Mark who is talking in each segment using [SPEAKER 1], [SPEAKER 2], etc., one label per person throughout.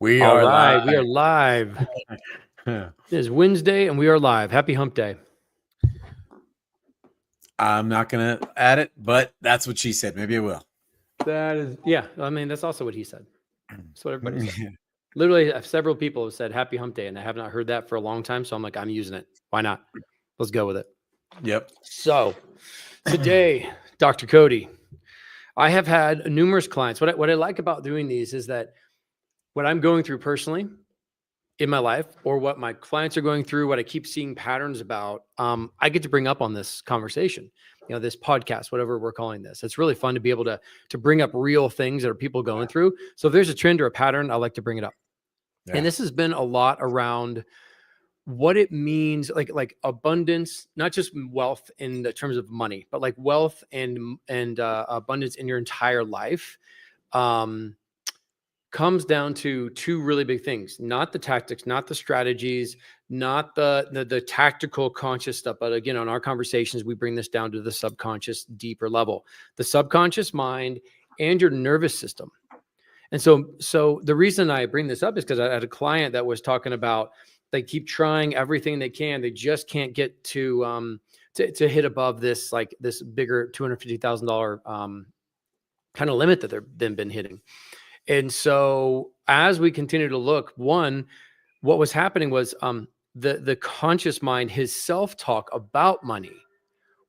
[SPEAKER 1] We
[SPEAKER 2] All
[SPEAKER 1] are
[SPEAKER 2] right, we are
[SPEAKER 1] live.
[SPEAKER 2] live. It is Wednesday and we are live. Happy hump day.
[SPEAKER 1] I'm not going to add it, but that's what she said. Maybe I will.
[SPEAKER 2] That is, yeah, I mean, that's also what he said. That's what everybody said. Literally, several people have said happy hump day, and I have not heard that for a long time. So I'm like, I'm using it. Why not? Let's go with it.
[SPEAKER 1] Yep.
[SPEAKER 2] So today, Dr. Cody, I have had numerous clients. What I like about doing these is that what I'm going through personally in my life, or what my clients are going through, what I keep seeing patterns about, I get to bring up on this conversation, this podcast, whatever we're calling this. It's really fun to be able to bring up real things that are people going through. So if there's a trend or a pattern, I like to bring it up. Yeah. And this has been a lot around what it means, like abundance, not just wealth in the terms of money, but like wealth and abundance in your entire life. Comes down to two really big things, not the tactics, not the strategies, not the tactical conscious stuff. But again, on our conversations, we bring this down to the subconscious, deeper level, the subconscious mind and your nervous system. And so the reason I bring this up is because I had a client that was talking about they keep trying everything they can. They just can't get to hit above this, like this bigger $250,000 kind of limit that they've been hitting. And so as we continue to look, what was happening was the conscious mind, his self-talk about money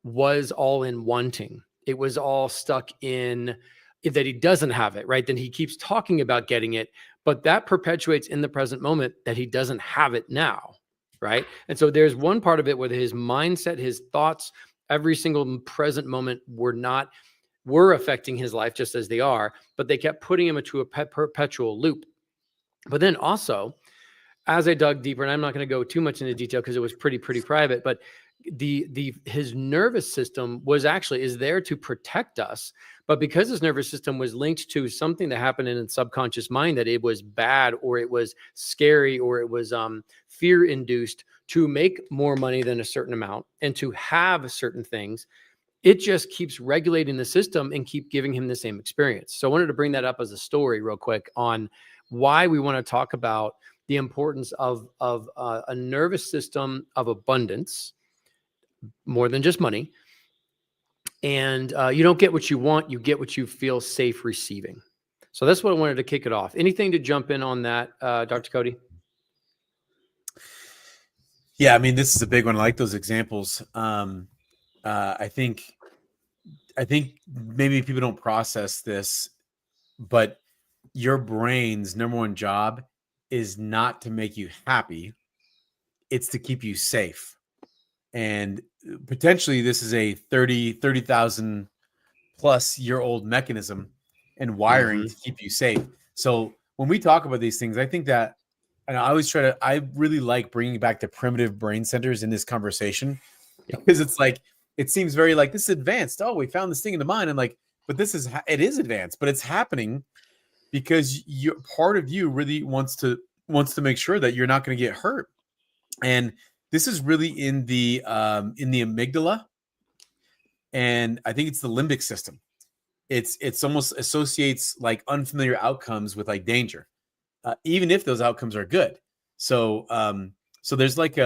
[SPEAKER 2] was all in wanting. It was all stuck in that he doesn't have it, right? Then he keeps talking about getting it, but that perpetuates in the present moment that he doesn't have it now, right? And so there's one part of it where his mindset, his thoughts, every single present moment were affecting his life just as they are, but they kept putting him into a perpetual loop. But then also, as I dug deeper, and I'm not going to go too much into detail because it was pretty private, but his nervous system is there to protect us. But because his nervous system was linked to something that happened in his subconscious mind, that it was bad or it was scary or it was fear induced to make more money than a certain amount and to have certain things, it just keeps regulating the system and keep giving him the same experience. So I wanted to bring that up as a story real quick on why we want to talk about the importance of a nervous system of abundance, more than just money. And you don't get what you want, you get what you feel safe receiving. So that's what I wanted to kick it off. Anything to jump in on that, Dr. Cody?
[SPEAKER 1] Yeah, I mean, this is a big one. I like those examples. I think maybe people don't process this, but your brain's number one job is not to make you happy. It's to keep you safe. And potentially this is a 30,000 plus year old mechanism and wiring to keep you safe. So when we talk about these things, I think that, and I really like bringing back the primitive brain centers in this conversation, because it's like, it seems very like this is advanced. Oh, we found this thing in the mind. And like, but it is advanced, but it's happening because part of you really wants to make sure that you're not going to get hurt. And this is really in the amygdala. And I think it's the limbic system. It's almost associates like unfamiliar outcomes with like danger, even if those outcomes are good. So there's like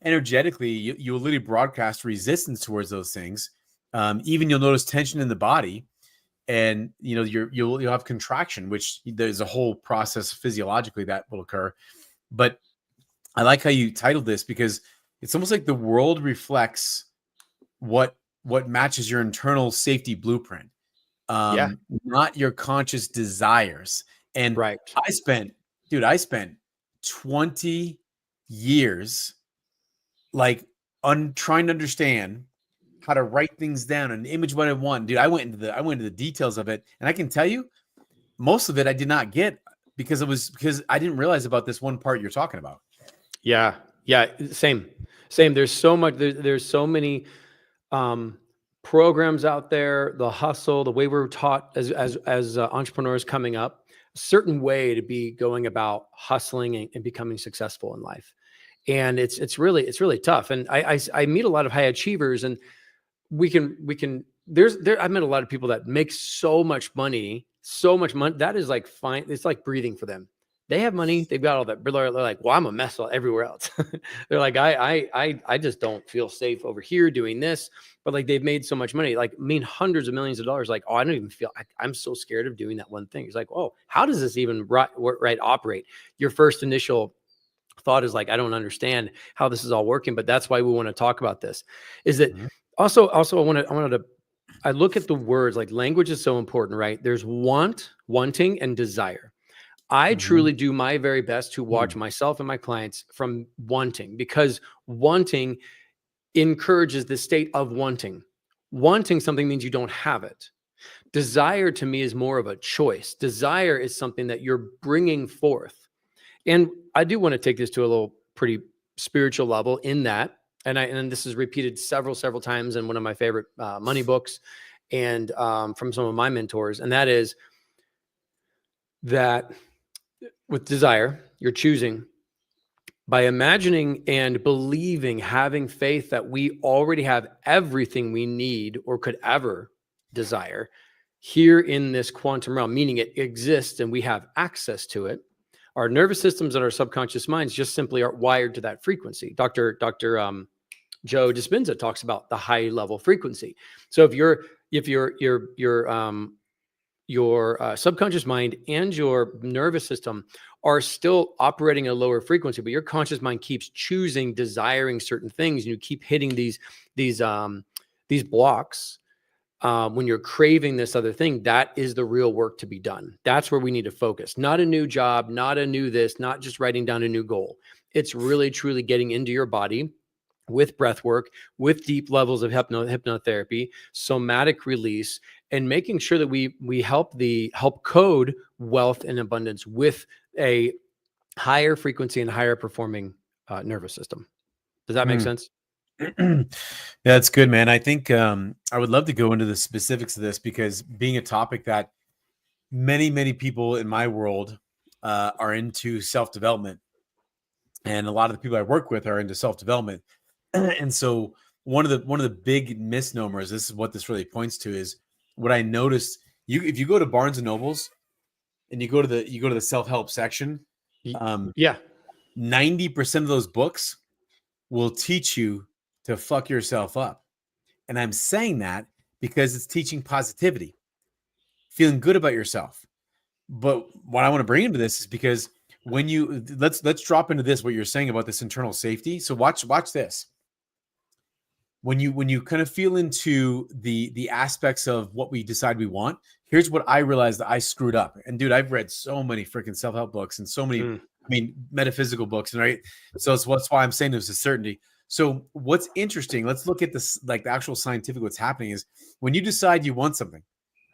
[SPEAKER 1] energetically, you'll literally broadcast resistance towards those things. Even you'll notice tension in the body, and you'll have contraction, which there's a whole process physiologically that will occur. But I like how you titled this, because it's almost like the world reflects what matches your internal safety blueprint, not your conscious desires. And right. I spent 20 years like trying to understand how to write things down and image what I want. Dude, I went into the details of it, and I can tell you most of it I did not get because I didn't realize about this one part you're talking about.
[SPEAKER 2] Yeah. Same. There's so much, there's so many programs out there, the hustle, the way we're taught as entrepreneurs coming up, a certain way to be going about hustling and becoming successful in life. And it's really tough. And I meet a lot of high achievers, and I've met a lot of people that make so much money so much money. That is like fine. It's like breathing for them. They have money. They've got all that. They're like, well, I'm a mess everywhere else. They're like, I just don't feel safe over here doing this. But like, they've made so much money, like, I mean, hundreds of millions of dollars. Like, oh, I don't even feel, I'm so scared of doing that one thing. It's like, oh, how does this even right operate? Your first initial thought is like, I don't understand how this is all working, but that's why we want to talk about this. Is that also I look at the words, like language is so important, right? There's wanting, and desire. I truly do my very best to watch myself and my clients from wanting, because wanting encourages the state of wanting. Wanting something means you don't have it. Desire to me is more of a choice. Desire is something that you're bringing forth. And I do want to take this to a little pretty spiritual level in that. And this is repeated several times in one of my favorite money books and from some of my mentors. And that is that with desire, you're choosing by imagining and believing, having faith that we already have everything we need or could ever desire here in this quantum realm, meaning it exists and we have access to it. Our nervous systems and our subconscious minds just simply are wired to that frequency. Dr. Joe Dispenza talks about the high level frequency. So if your subconscious mind and your nervous system are still operating at a lower frequency, but your conscious mind keeps choosing, desiring certain things, and you keep hitting these blocks. When you're craving this other thing, that is the real work to be done. That's where we need to focus. Not a new job, not a new this, not just writing down a new goal. It's really, truly getting into your body with breath work, with deep levels of hypnotherapy, somatic release, and making sure that we help code wealth and abundance with a higher frequency and higher performing nervous system. Does that make sense?
[SPEAKER 1] That's good, man. I think I would love to go into the specifics of this, because being a topic that many people in my world are into self-development, and a lot of the people I work with are into self-development. And so one of the big misnomers, this is what this really points to, is what I noticed. If you go to Barnes and Nobles and you go to the self-help section, 90% of those books will teach you to fuck yourself up. And I'm saying that because it's teaching positivity, feeling good about yourself. But what I want to bring into this is because when you let's drop into this, what you're saying about this internal safety. So watch this. When you kind of feel into the aspects of what we decide we want, here's what I realized that I screwed up. And dude, I've read so many freaking self-help books and so many, metaphysical books, right? So that's why I'm saying there's a certainty. So what's interesting, let's look at this, like the actual scientific, what's happening is when you decide you want something,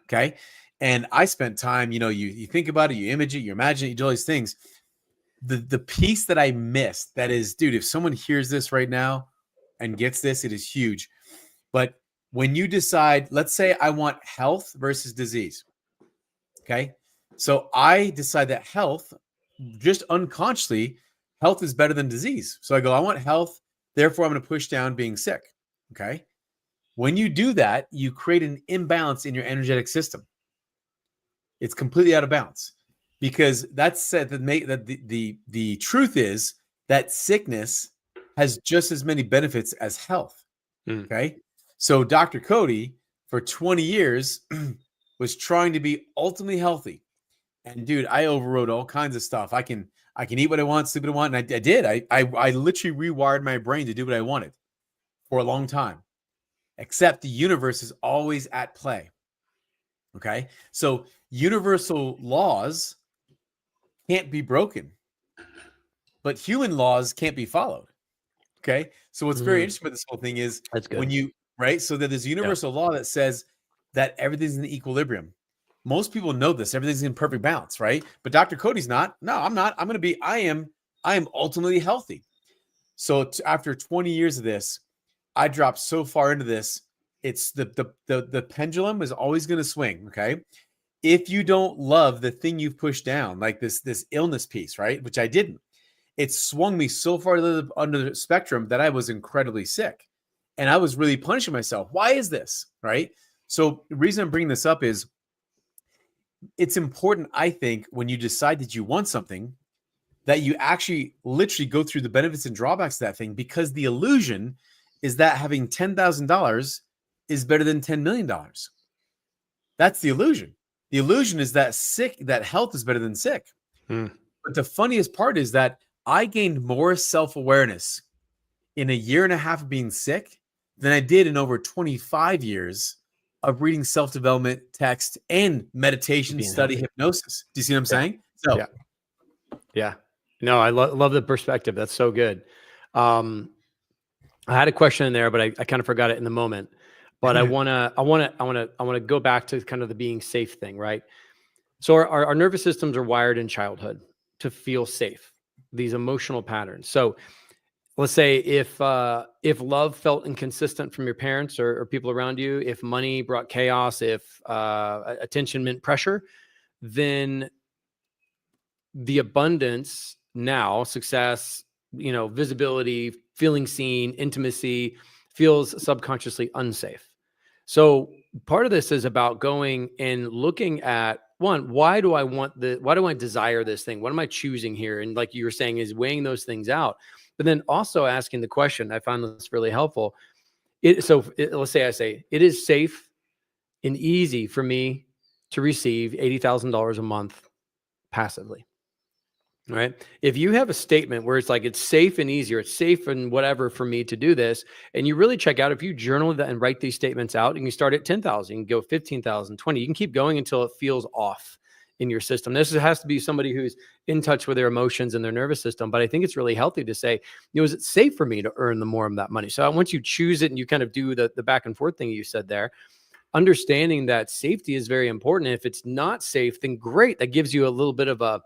[SPEAKER 1] okay? And I spent time, you think about it, you image it, you imagine it, you do all these things. The piece that I missed, that is, dude, if someone hears this right now and gets this, it is huge. But when you decide, let's say I want health versus disease. Okay. So I decide that health, just unconsciously, health is better than disease. So I go, I want health. Therefore, I'm going to push down being sick. Okay. When you do that, you create an imbalance in your energetic system. It's completely out of balance, because that's said that the truth is that sickness has just as many benefits as health. Okay. So Dr. Cody, for 20 years, was trying to be ultimately healthy. And dude, I overrode all kinds of stuff. I can eat what I want, sleep what I want. And I did. I literally rewired my brain to do what I wanted for a long time. Except the universe is always at play. Okay. So universal laws can't be broken, but human laws can't be followed. Okay. So what's very interesting about this whole thing is when you, right? So that there's a universal law that says that everything's in equilibrium. Most people know this. Everything's in perfect balance, right? But Dr. Cody's not. No, I'm not. I am ultimately healthy. So after 20 years of this, I dropped so far into this. It's the pendulum is always going to swing. Okay. If you don't love the thing you've pushed down, like this illness piece, right? Which I didn't. It swung me so far under the spectrum that I was incredibly sick. And I was really punishing myself. Why is this? Right? So the reason I'm bringing this up is it's important, I think, when you decide that you want something, that you actually literally go through the benefits and drawbacks of that thing, because the illusion is that having $10,000 is better than $10 million. That's the illusion. The illusion is that health is better than sick.
[SPEAKER 2] Mm.
[SPEAKER 1] But the funniest part is that I gained more self-awareness in a year and a half of being sick than I did in over 25 years of reading self-development text and meditation,
[SPEAKER 2] Being
[SPEAKER 1] study,
[SPEAKER 2] healthy.
[SPEAKER 1] hypnosis. Do you see what I'm
[SPEAKER 2] Yeah.
[SPEAKER 1] saying? So
[SPEAKER 2] Yeah. Yeah. No, I love the perspective. That's so good. I had a question in there, but I kind of forgot it in the moment. But I want to go back to kind of the being safe thing, right? So our nervous systems are wired in childhood to feel safe, these emotional patterns. So let's say if love felt inconsistent from your parents or people around you, if money brought chaos, if attention meant pressure, then the abundance now, success, visibility, feeling seen, intimacy, feels subconsciously unsafe. So part of this is about going and looking at, one, why do I desire this thing? What am I choosing here? And like you were saying, is weighing those things out, but then also asking the question. I found this really helpful. Let's say I say it is safe and easy for me to receive $80,000 a month passively. Right. If you have a statement where it's like, it's safe and easier, it's safe and whatever for me to do this, and you really check out, if you journal that and write these statements out, and you start at 10,000, you can go 15,000, 20, you can keep going until it feels off in your system. This has to be somebody who's in touch with their emotions and their nervous system. But I think it's really healthy to say, is it safe for me to earn the more of that money? So once you choose it and you kind of do the back and forth thing you said there, understanding that safety is very important. And if it's not safe, then great. That gives you a little bit of a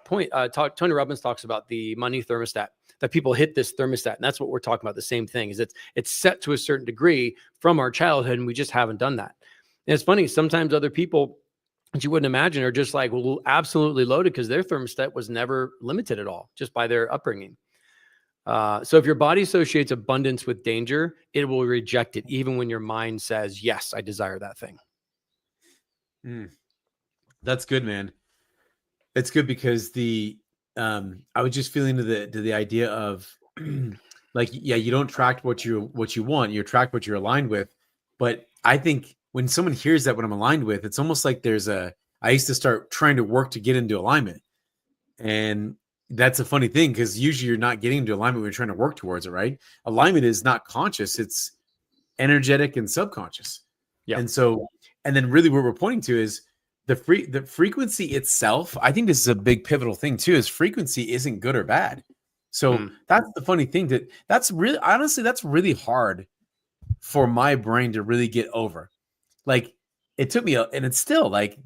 [SPEAKER 2] point. Tony Robbins talks about the money thermostat, that people hit this thermostat. And that's what we're talking about. The same thing is it's set to a certain degree from our childhood, and we just haven't done that. And it's funny. Sometimes other people that you wouldn't imagine are just like, well, absolutely loaded, because their thermostat was never limited at all, just by their upbringing. So if your body associates abundance with danger, it will reject it, even when your mind says, yes, I desire that thing.
[SPEAKER 1] That's good, man. It's good, because I was just feeling to the idea of like, yeah, you don't attract what you want, you attract what you're aligned with. But I think when someone hears that, what I'm aligned with, it's almost like I used to start trying to work to get into alignment. And that's a funny thing, because usually you're not getting into alignment when you're trying to work towards it, right? Alignment is not conscious, it's energetic and subconscious.
[SPEAKER 2] Yeah.
[SPEAKER 1] And then really what we're pointing to is the frequency itself. I think this is a big pivotal thing too, is frequency isn't good or bad. So that's the funny thing, that's really, honestly, that's really hard for my brain to really get over. Like, it took me, and it's still like,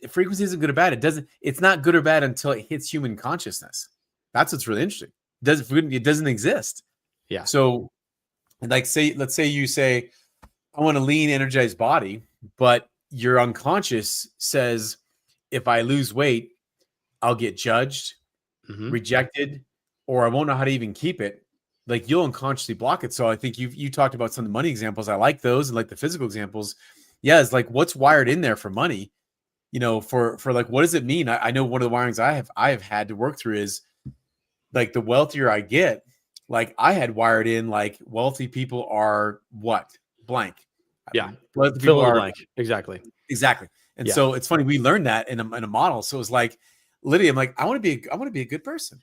[SPEAKER 1] frequency isn't good or bad. It's not good or bad until it hits human consciousness. That's what's really interesting. It doesn't exist.
[SPEAKER 2] Yeah.
[SPEAKER 1] So like, let's say you say, I want a lean, energized body, but your unconscious says, if I lose weight, I'll get judged, rejected, or I won't know how to even keep it. Like, you'll unconsciously block it. So I think you talked about some of the money examples. I like those, and like the physical examples. Yeah, it's like, what's wired in there for money, for like, what does it mean? I know one of the wirings I have had to work through is, like, the wealthier I get, like, I had wired in, like, wealthy people are what? Blank.
[SPEAKER 2] Yeah.
[SPEAKER 1] Wealthy people are
[SPEAKER 2] blank. Exactly.
[SPEAKER 1] And so it's funny, we learned that in a model. So it's like, Lydia, I'm like, I want to be a good person.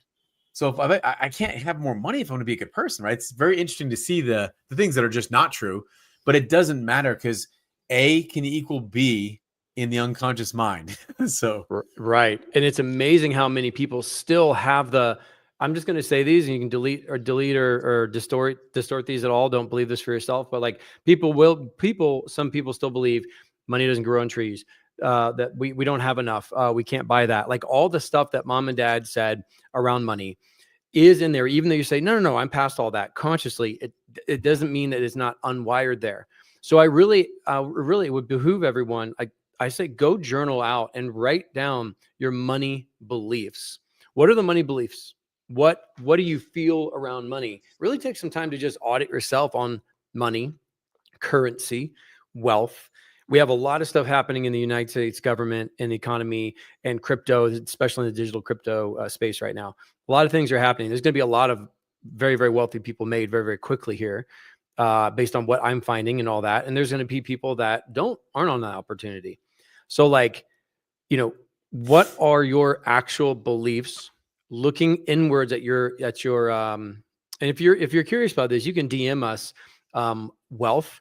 [SPEAKER 1] So if I can't have more money if I want to be a good person, right? It's very interesting to see the things that are just not true, but it doesn't matter, because A can equal B in the unconscious mind. So
[SPEAKER 2] right. And it's amazing how many people still have I'm just going to say these, and you can delete or distort these at all. Don't believe this for yourself, but like, some people still believe money doesn't grow on trees, that we don't have enough. We can't buy that. Like, all the stuff that mom and dad said around money is in there, even though you say, no, I'm past all that consciously. It doesn't mean that it's not unwired there. So I really would behoove everyone. I say, go journal out and write down your money beliefs. What are the money beliefs? What do you feel around money? Really take some time to just audit yourself on money, currency, wealth. We have a lot of stuff happening in the United States government and the economy and crypto, especially in the digital crypto space right now. A lot of things are happening. There's going to be a lot of very, very wealthy people made very, very quickly here, based on what I'm finding and all that. And there's going to be people that aren't on that opportunity. So like, what are your actual beliefs? Looking inwards at your, and if you're curious about this, you can DM us wealth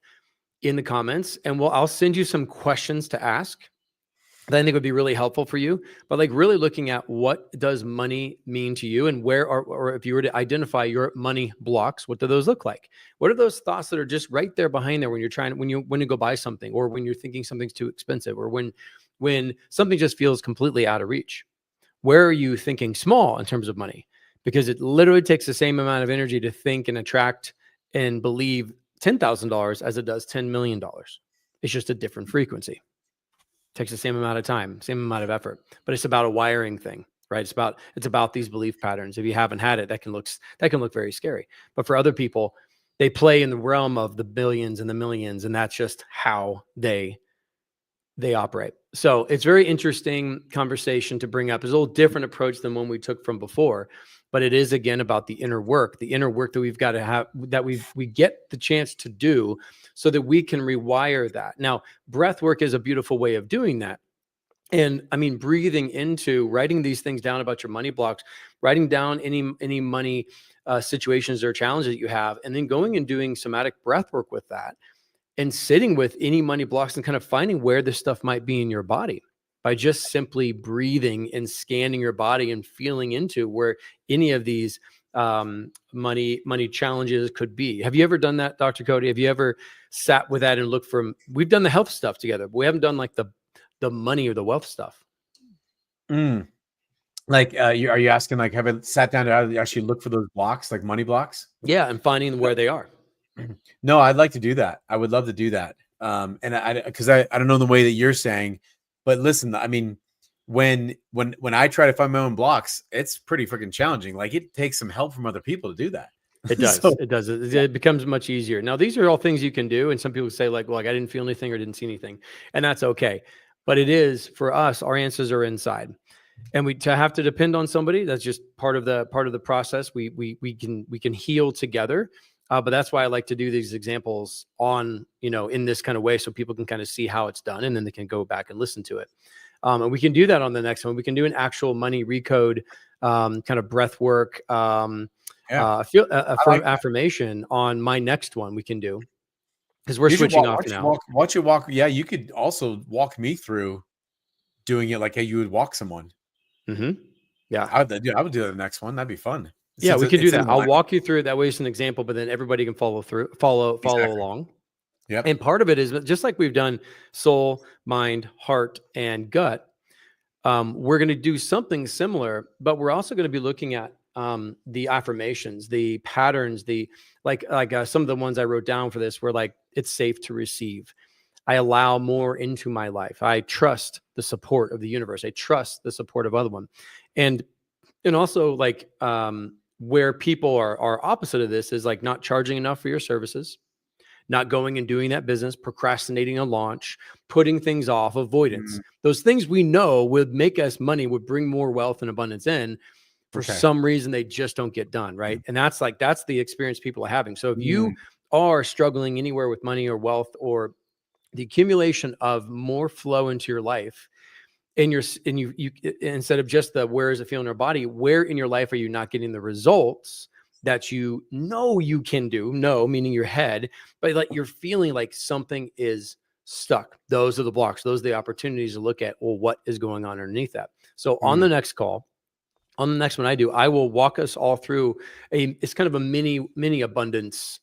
[SPEAKER 2] in the comments, and I'll send you some questions to ask that I think would be really helpful for you. But like really looking at what does money mean to you, and where are, or if you were to identify your money blocks, what do those look like? What are those thoughts that are just right there behind there when you're when you go buy something, or when you're thinking something's too expensive, or when something just feels completely out of reach? Where are you thinking small in terms of money? Because it literally takes the same amount of energy to think and attract and believe $10,000 as it does $10 million. It's just a different frequency. It takes the same amount of time, same amount of effort, but it's about a wiring thing, right? It's about these belief patterns. If you haven't had it, that can look very scary. But for other people, they play in the realm of the billions and the millions, and that's just how they operate. So it's very interesting conversation to bring up. It's a little different approach than one we took from before, but it is again about the inner work that we've got to have, that we get the chance to do so that we can rewire that. Now, breath work is a beautiful way of doing that. And I mean, breathing into writing these things down about your money blocks, writing down any money situations or challenges that you have, and then going and doing somatic breath work with that, and sitting with any money blocks and kind of finding where this stuff might be in your body by just simply breathing and scanning your body and feeling into where any of these money challenges could be. Have you ever done that, Dr. Cody? Have you ever sat with that and looked for? We've done the health stuff together, but we haven't done like the money or the wealth stuff.
[SPEAKER 1] Like, are you asking, like, have I sat down to actually look for those blocks, like money blocks?
[SPEAKER 2] Yeah, and finding where they are.
[SPEAKER 1] No, I'd like to do that. I would love to do that. And because I don't know the way that you're saying, but listen, I mean, when I try to find my own blocks, it's pretty freaking challenging. Like, it takes some help from other people to do that.
[SPEAKER 2] It does. It does. It becomes much easier. Now, these are all things you can do. And some people say like, well, like I didn't feel anything or didn't see anything, and that's okay. But it is, for us, our answers are inside. And we to have to depend on somebody, that's just part of the process. We can heal together. But that's why I like to do these examples on, in this kind of way, so people can kind of see how it's done, and then they can go back and listen to it. And we can do that on the next one. We can do an actual money recode, kind of breath work, affirmation on my next one. We can do, because we're switching off now.
[SPEAKER 1] Watch you walk. Yeah, you could also walk me through doing it like how you would walk someone.
[SPEAKER 2] Mm-hmm. Yeah,
[SPEAKER 1] I would do the next one. That'd be fun.
[SPEAKER 2] Yeah, we could do that. I'll walk you through it. That way it's an example, but then everybody can follow along.
[SPEAKER 1] Yep.
[SPEAKER 2] And part of it is just like we've done soul, mind, heart, and gut. We're going to do something similar, but we're also going to be looking at the affirmations, the patterns, like some of the ones I wrote down for this were like, it's safe to receive. I allow more into my life. I trust the support of the universe. I trust the support of other one. And also like, where people are opposite of this is like not charging enough for your services, not going and doing that business, procrastinating a launch, putting things off, avoidance. Those things we know would make us money, would bring more wealth and abundance in. For some reason, they just don't get done, right? And that's the experience people are having. So if you are struggling anywhere with money or wealth, or the accumulation of more flow into your life, and you instead of just the where is it feeling in your body, where in your life are you not getting the results that you can do? No, meaning your head, but like you're feeling like something is stuck. Those are the blocks. Those are the opportunities to look at, well, what is going on underneath that? So on the next call, on the next one I will walk us all through it's kind of a mini abundance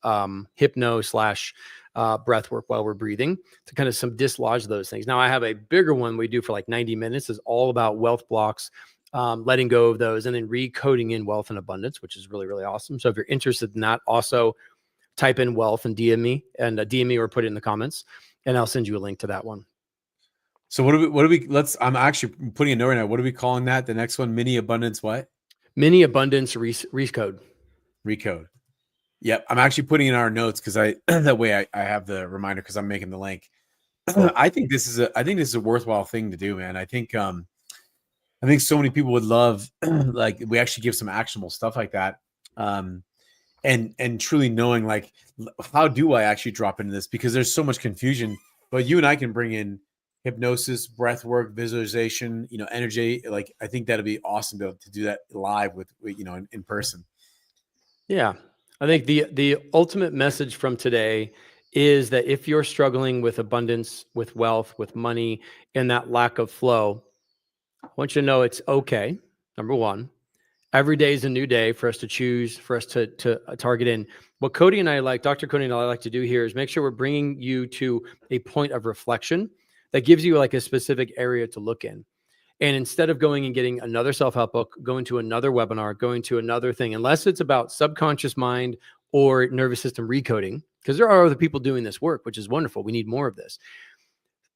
[SPEAKER 2] hypno / breath work while we're breathing to kind of dislodge those things. Now I have a bigger one we do for like 90 minutes is all about wealth blocks, letting go of those, and then recoding in wealth and abundance, which is really, really awesome. So if you're interested in that, also type in wealth and DM me or put it in the comments, and I'll send you a link to that one.
[SPEAKER 1] So what do we I'm actually putting a note right now. What are we calling that? The next one, mini abundance, what?
[SPEAKER 2] Mini abundance recode.
[SPEAKER 1] Recode. Yep. I'm actually putting in our notes because that way I have the reminder because I'm making the link.
[SPEAKER 2] Well,
[SPEAKER 1] I think this is a worthwhile thing to do, man. I think so many people would love like we actually give some actionable stuff like that. Um, and truly knowing like how do I actually drop into this, because there's so much confusion, but you and I can bring in hypnosis, breath work, visualization, energy. Like I think that'd be awesome to do that live with in person.
[SPEAKER 2] yeah. I think the ultimate message from today is that if you're struggling with abundance, with wealth, with money, and that lack of flow, I want you to know it's okay. Number one, every day is a new day for us to choose, for us to target in. What Cody and I like, Dr. Cody and I like to do here is make sure we're bringing you to a point of reflection that gives you like a specific area to look in. And instead of going and getting another self-help book, going to another webinar, going to another thing, unless it's about subconscious mind or nervous system recoding, because there are other people doing this work, which is wonderful. We need more of this.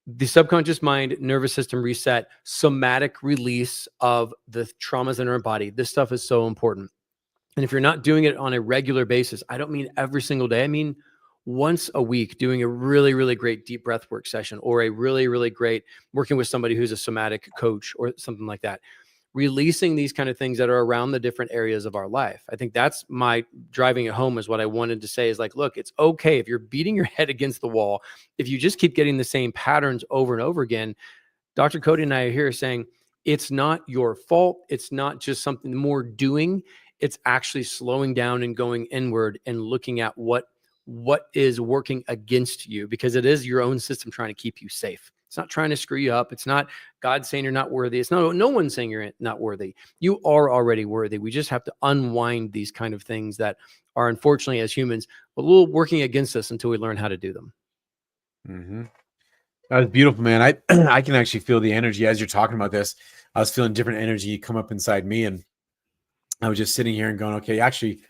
[SPEAKER 2] The subconscious mind, nervous system reset, somatic release of the traumas in our body. This stuff is so important. And if you're not doing it on a regular basis, I don't mean every single day. I mean once a week, doing a really, really great deep breath work session, or a really, really great working with somebody who's a somatic coach or something like that. Releasing these kind of things that are around the different areas of our life. I think that's my driving it home is what I wanted to say is like, look, it's okay if you're beating your head against the wall. If you just keep getting the same patterns over and over again, Dr. Cody and I are here saying it's not your fault. It's not just something more doing. It's actually slowing down and going inward and looking at what is working against you, because it is your own system trying to keep you safe. It's not trying to screw you up. It's not God saying you're not worthy. It's no one saying you're not worthy. You are already worthy. We just have to unwind these kind of things that are unfortunately as humans a little working against us until we learn how to do them.
[SPEAKER 1] Mm-hmm. That was beautiful, man. I I can actually feel the energy as you're talking about this. I was feeling different energy come up inside me, and I was just sitting here and going, okay, actually,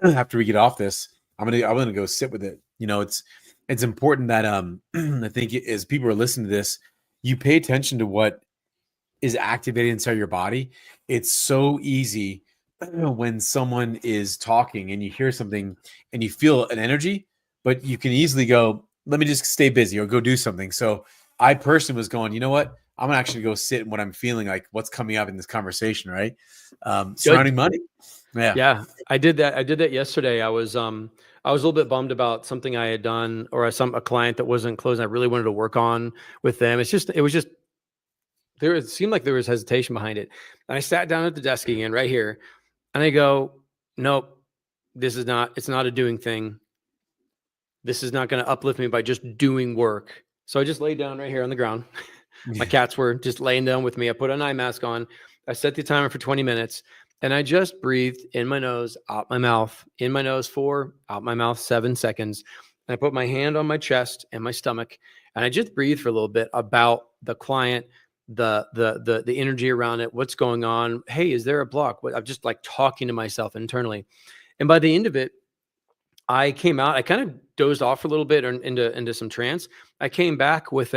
[SPEAKER 1] after we get off this, I'm gonna go sit with it. It's important that I think as people are listening to this, you pay attention to what is activated inside your body. It's so easy when someone is talking and you hear something and you feel an energy, but you can easily go, let me just stay busy or go do something. So I personally was going, you know what? I'm gonna actually go sit in what I'm feeling, like what's coming up in this conversation, right?
[SPEAKER 2] Good.
[SPEAKER 1] Surrounding money. Yeah.
[SPEAKER 2] Yeah, I did that. I did that yesterday. I was a little bit bummed about something I had done, or a client that wasn't closing. I really wanted to work on with them. It was just there. It seemed like there was hesitation behind it. And I sat down at the desk again, right here, and I go, nope, it's not a doing thing. This is not going to uplift me by just doing work. So I just laid down right here on the ground. My cats were just laying down with me. I put an eye mask on. I set the timer for 20 minutes. And I just breathed in my nose, out my mouth, in my nose 4, out my mouth 7 seconds. And I put my hand on my chest and my stomach, and I just breathed for a little bit about the client, the energy around it, what's going on. Hey, is there a block? I'm just like talking to myself internally. And by the end of it, I came out. I kind of dozed off for a little bit or into some trance. I came back with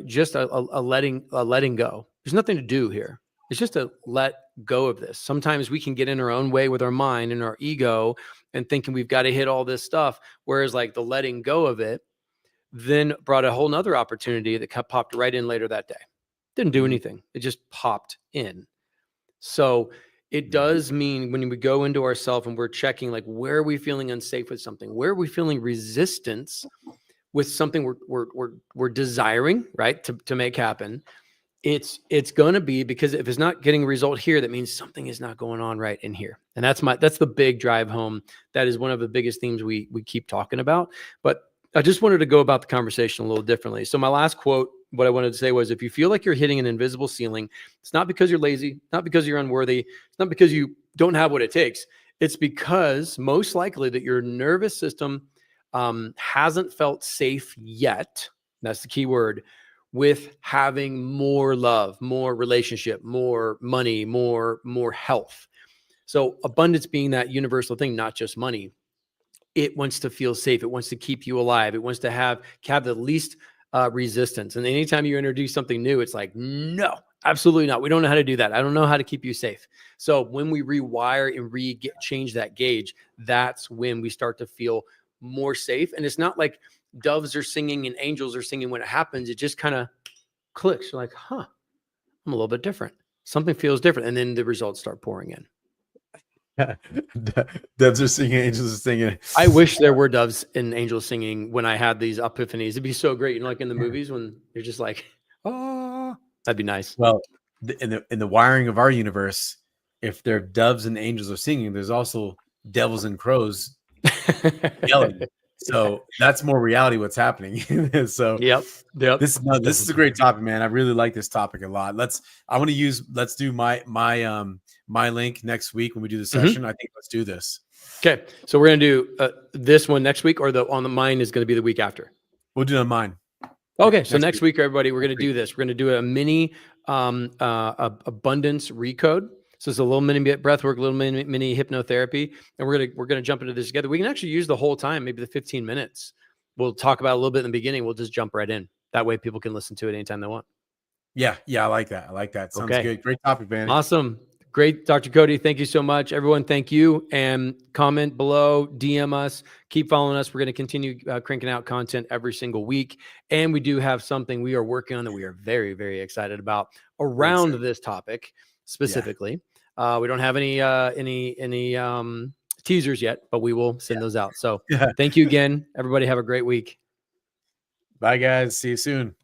[SPEAKER 2] just a letting go. There's nothing to do here. It's just to let go of this. Sometimes we can get in our own way with our mind and our ego and thinking we've got to hit all this stuff. Whereas like the letting go of it then brought a whole nother opportunity that popped right in later that day. Didn't do anything. It just popped in. So it does mean when we go into ourselves and we're checking, like, where are we feeling unsafe with something? Where are we feeling resistance with something we're desiring, right, to make happen? It's going to be because if it's not getting a result here, that means something is not going on right in here. And that's the big drive home. That is one of the biggest themes we keep talking about. But I just wanted to go about the conversation a little differently. So my last quote, what I wanted to say was, if you feel like you're hitting an invisible ceiling, it's not because you're lazy, not because you're unworthy, it's not because you don't have what it takes. It's because most likely that your nervous system hasn't felt safe yet. That's the key word. With having more love, more relationship, more money, more health. So abundance being that universal thing, not just money. It wants to feel safe. It wants to keep you alive. It wants to have the least resistance. And anytime you introduce something new, it's like, no, absolutely not. We don't know how to do that. I don't know how to keep you safe. So when we rewire and change that gauge, that's when we start to feel more safe. And it's not like doves are singing and angels are singing, when it happens, it just kind of clicks. You're like, huh, I'm a little bit different. Something feels different. And then the results start pouring in.
[SPEAKER 1] Doves are singing, angels are singing.
[SPEAKER 2] I wish there were doves and angels singing when I had these epiphanies. It'd be so great. You know, like in the movies when you're just like, oh, that'd be nice.
[SPEAKER 1] Well, in the wiring of our universe, if there are doves and angels are singing, there's also devils and crows yelling. So that's more reality what's happening. So
[SPEAKER 2] yep.
[SPEAKER 1] This is a great topic, man. I really like this topic a lot. Let's do my link next week when we do the session. I think let's do this.
[SPEAKER 2] Okay. So we're going to do this one next week, or mine is going to be the week after.
[SPEAKER 1] We'll do it on mine.
[SPEAKER 2] Okay. So next week, everybody, we're going to do this. We're going to do a mini abundance recode. So it's a little mini breath work, a little mini hypnotherapy. And we're going to jump into this together. We can actually use the whole time, maybe the 15 minutes. We'll talk about a little bit in the beginning. We'll just jump right in. That way people can listen to it anytime they want.
[SPEAKER 1] Yeah. I like that. Sounds good. Great topic, man.
[SPEAKER 2] Awesome. Great, Dr. Cody. Thank you so much. Everyone, thank you. And comment below, DM us, keep following us. We're going to continue cranking out content every single week. And we do have something we are working on that we are very, very excited about around this topic specifically. Yeah. We don't have any teasers yet, but we will send those out. So thank you again. Everybody have a great week.
[SPEAKER 1] Bye, guys. See you soon.